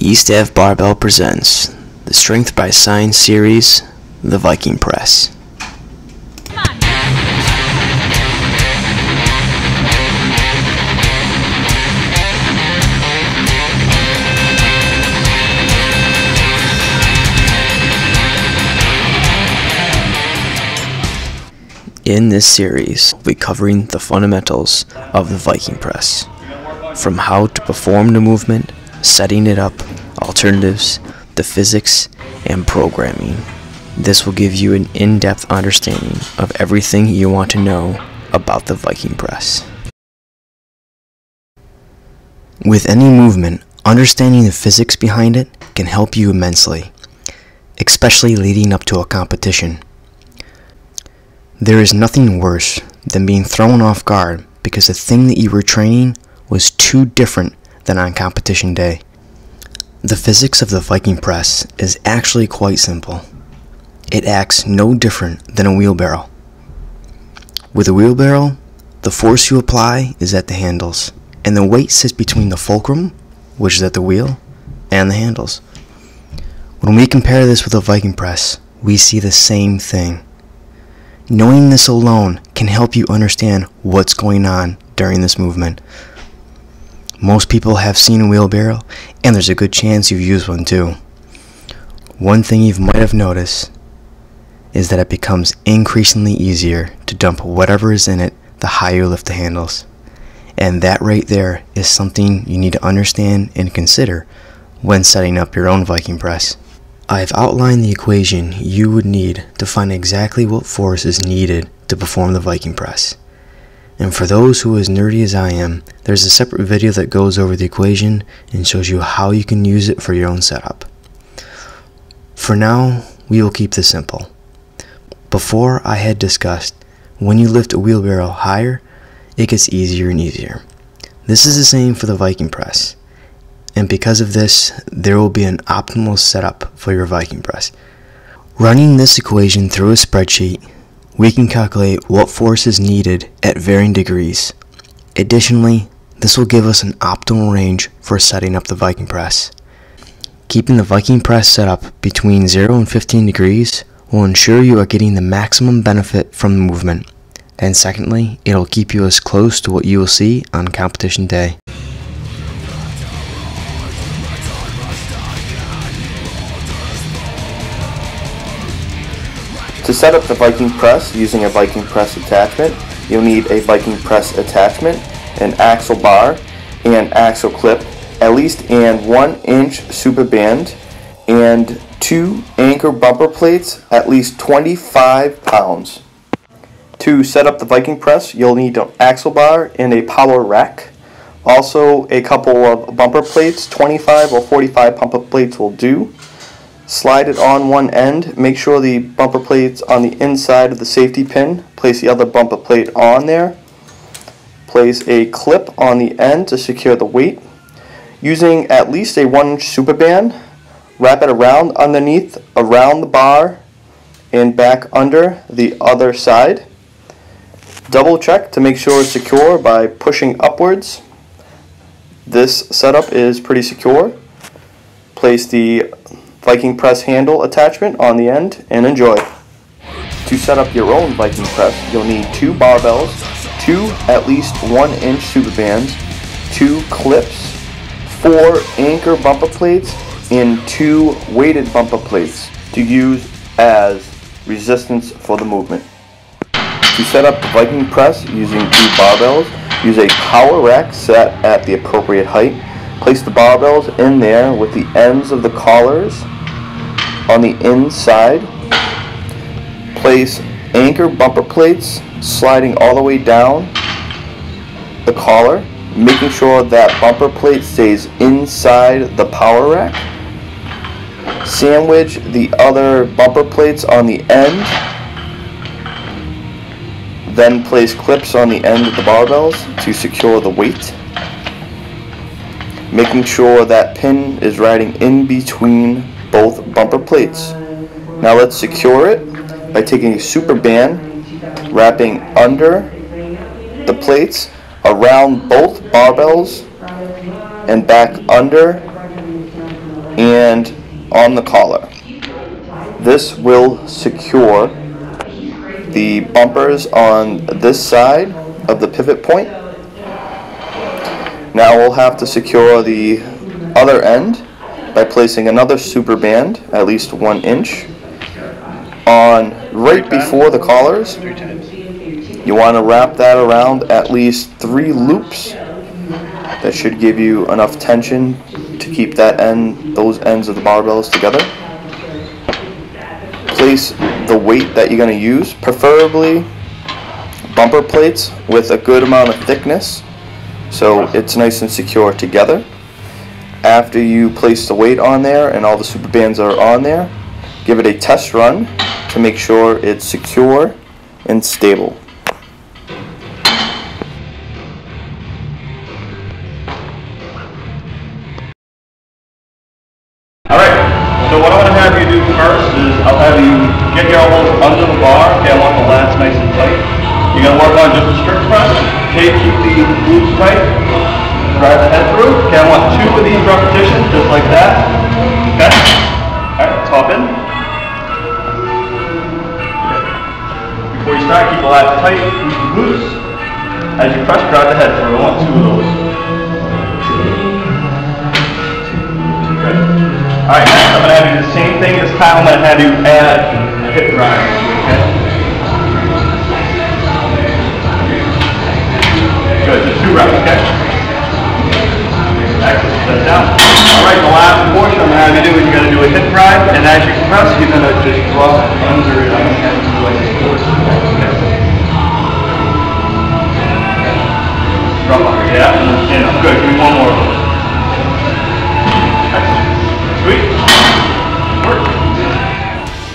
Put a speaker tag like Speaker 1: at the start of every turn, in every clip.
Speaker 1: East Ave Barbell presents the Strength by Science series, the VikingPress. In this series, we'll be covering the fundamentals of the VikingPress, from how to perform the movement, setting it up, alternatives, the physics, and programming. This will give you an in-depth understanding of everything you want to know about the VikingPress. With any movement, understanding the physics behind it can help you immensely, especially leading up to a competition. There is nothing worse than being thrown off guard because the thing that you were training was too different than on competition day. The physics of the VikingPress is actually quite simple. It acts no different than a wheelbarrow. With a wheelbarrow, the force you apply is at the handles, and the weight sits between the fulcrum, which is at the wheel, and the handles. When we compare this with a VikingPress, we see the same thing. Knowing this alone can help you understand what's going on during this movement. Most people have seen a wheelbarrow, and there's a good chance you've used one too. One thing you might have noticed is that it becomes increasingly easier to dump whatever is in it the higher you lift the handles. And that right there is something you need to understand and consider when setting up your own VikingPress. I've outlined the equation you would need to find exactly what force is needed to perform the VikingPress. And for those who are as nerdy as I am, there's a separate video that goes over the equation and shows you how you can use it for your own setup. For now, we will keep this simple. Before, I had discussed when you lift a wheelbarrow higher, it gets easier and easier. This is the same for the VikingPress. And because of this, there will be an optimal setup for your VikingPress. Running this equation through a spreadsheet, we can calculate what force is needed at varying degrees. Additionally, this will give us an optimal range for setting up the VikingPress. Keeping the VikingPress set up between 0 and 15 degrees will ensure you are getting the maximum benefit from the movement. And secondly, it'll keep you as close to what you will see on competition day.
Speaker 2: To set up the VikingPress using a VikingPress attachment, you'll need a VikingPress attachment, an axle bar, and axle clip, at least an 1-inch super band, and 2 anchor bumper plates, at least 25 pounds. To set up the VikingPress, you'll need an axle bar and a power rack. Also a couple of bumper plates, 25 or 45 bumper plates will do. Slide it on one end, make sure the bumper plate's on the inside of the safety pin, place the other bumper plate on there, place a clip on the end to secure the weight. Using at least a 1-inch super band, wrap it around underneath, around the bar, and back under the other side. Double check to make sure it's secure by pushing upwards. This setup is pretty secure. Place the VikingPress handle attachment on the end and enjoy. To set up your own VikingPress, you'll need 2 barbells, 2 at least 1-inch super bands, 2 clips, 4 anchor bumper plates, and 2 weighted bumper plates to use as resistance for the movement. To set up the VikingPress using 2 barbells, use a power rack set at the appropriate height. Place the barbells in there with the ends of the collars on the inside. Place anchor bumper plates sliding all the way down the collar, making sure that bumper plate stays inside the power rack. Sandwich the other bumper plates on the end. Then place clips on the end of the barbells to secure the weight, making sure that pin is riding in between both bumper plates. Now let's secure it by taking a super band, wrapping under the plates, around both barbells, and back under and on the collar. This will secure the bumpers on this side of the pivot point. Now we'll have to secure the other end by placing another super band, at least 1 inch, on right before the collars. You want to wrap that around at least 3 loops. That should give you enough tension to keep those ends of the barbells together. Place the weight that you're going to use, preferably bumper plates with a good amount of thickness, so it's nice and secure together. After you place the weight on there and all the super bands are on there, give it a test run to make sure it's secure and stable.
Speaker 3: Alright, so what I want to have you do first is I'll have you get your elbows under the bar. Okay, I want the lats nice and tight. You're going to work on just a strict press. Okay, keep the glutes tight. Drive the head through. Okay, I want 2 of these repetitions, just like that. Okay? Alright, top in. Okay. Before you start, keep the lats tight, keep the glutes. As you press, drive the head through. I want 2 of those. Good. Alright, next I'm going to have you do the same thing. This time I'm going to have you add a hip drive. Okay? Good, just 2 reps, okay? Excellent, set it down. Alright, the last portion I'm going to have you do is you're going to do a hip drive, and as you press, you're going to just drop under it. I'm going to have you do like this force. Okay? Drop under, yeah, and good, give me 1 more of those.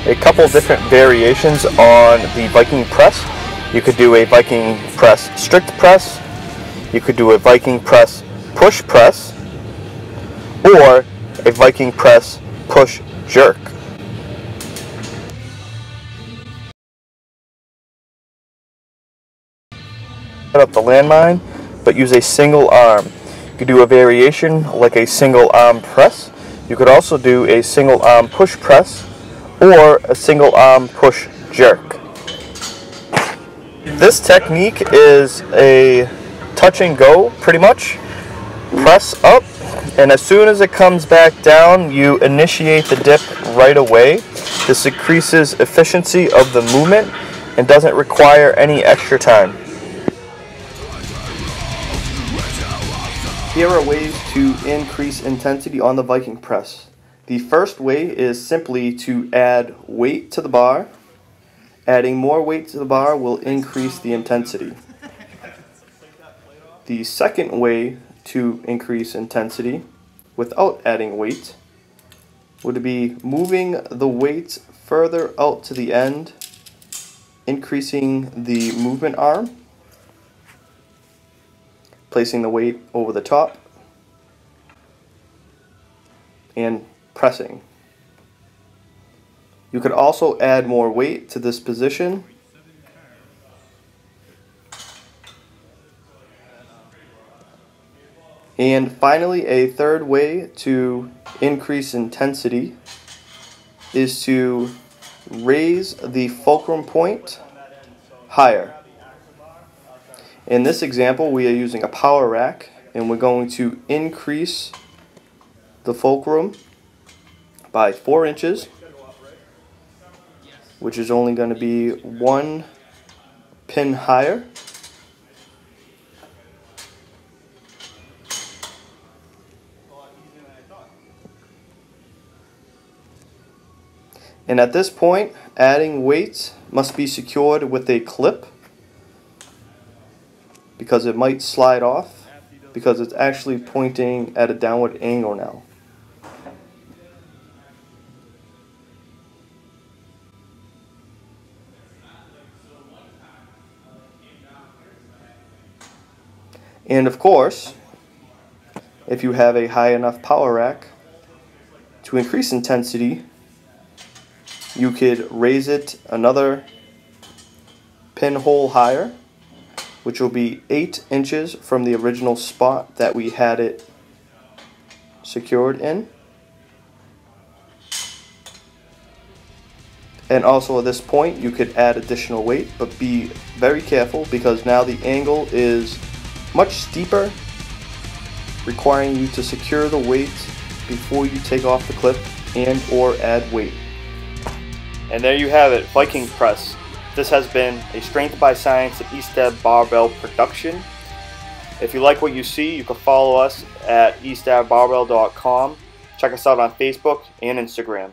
Speaker 2: A couple different variations on the Viking press. You could do a Viking press strict press, you could do a Viking press push press, or a Viking press push jerk. Set up the landmine, but use a single arm. You could do a variation like a single arm press. You could also do a single arm push press or a single arm push jerk. This technique is a touch and go pretty much. Press up, and as soon as it comes back down, you initiate the dip right away. This increases efficiency of the movement and doesn't require any extra time. Here are ways to increase intensity on the Viking press. The first way is simply to add weight to the bar. Adding more weight to the bar will increase the intensity. The second way to increase intensity without adding weight would be moving the weight further out to the end, increasing the movement arm, placing the weight over the top, and pressing. You could also add more weight to this position. And finally, a third way to increase intensity is to raise the fulcrum point higher. In this example, we are using a power rack, and we're going to increase the fulcrum by 4 inches, which is only going to be 1 pin higher. And at this point, adding weight must be secured with a clip because it might slide off because it's actually pointing at a downward angle now. And of course, if you have a high enough power rack to increase intensity, you could raise it another pinhole higher, which will be 8 inches from the original spot that we had it secured in. And also at this point you could add additional weight, but be very careful because now the angle is much steeper, requiring you to secure the weight before you take off the clip and or add weight. And there you have it, Viking press. This has been a Strength by Science and East Ave Barbell production. If you like what you see, you can follow us at eastavebarbell.com. Check us out on Facebook and Instagram.